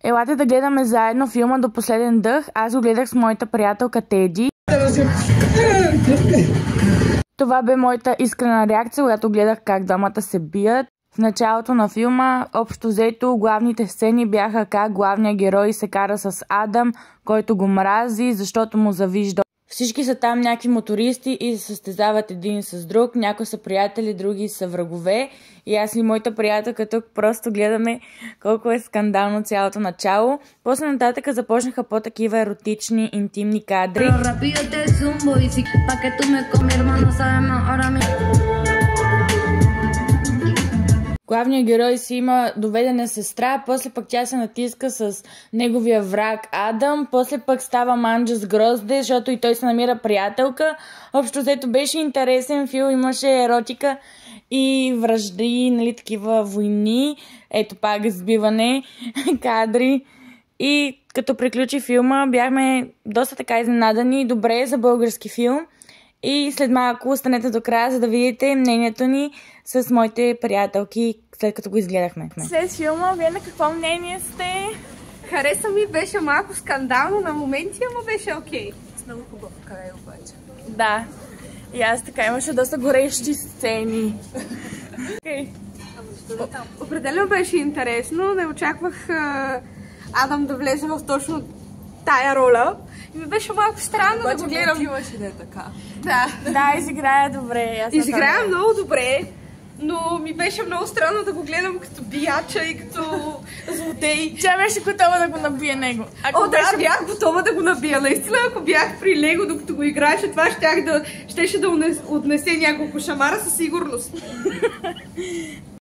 Елате да гледаме заедно филма До последен дъх. Аз го гледах с моята приятелка Теди. Това бе моята искрена реакция, когато гледах как двамата се бият. В началото на филма, общо взето, главните сцени бяха как главният герой се кара с Адам, който го мрази, защото му завижда. Всички са там някакви мотористи и се състезават един с друг. Някои са приятели, други са врагове. И аз и моята приятелка тук просто гледаме колко е скандално цялото начало. После нататък започнаха по-такива еротични, интимни кадри. Главният герой си има доведена сестра, после пък тя се натиска с неговия враг Адам, после пък става манджа с грозде, защото и той се намира приятелка. Общо взето беше интересен филм, имаше еротика и вражди, нали, такива войни, ето пак сбиване, кадри. И като приключи филма, бяхме доста така изненадани, добре за български филм. И след малко останете до края, за да видите мнението ни с моите приятелки, след като го изгледахме. След филма, вие на какво мнение сте? Хареса ми, беше малко скандално на моменти, ама беше окей. С много хубав край обаче. Да. И аз така, имаше доста горещи сцени. Определено беше интересно, не очаквах Адам да влезе в точно тая роля. И ми беше малко странно да го гледам. Обаче да е така. Да, изиграя добре. изиграя много добре, но ми беше много странно да го гледам като бияча и като злодей. Тя беше готова да го набие него. Да, бях готова да го набия. Наистина, ако бях при него, докато го играеше, това щеше да отнесе няколко шамара със сигурност.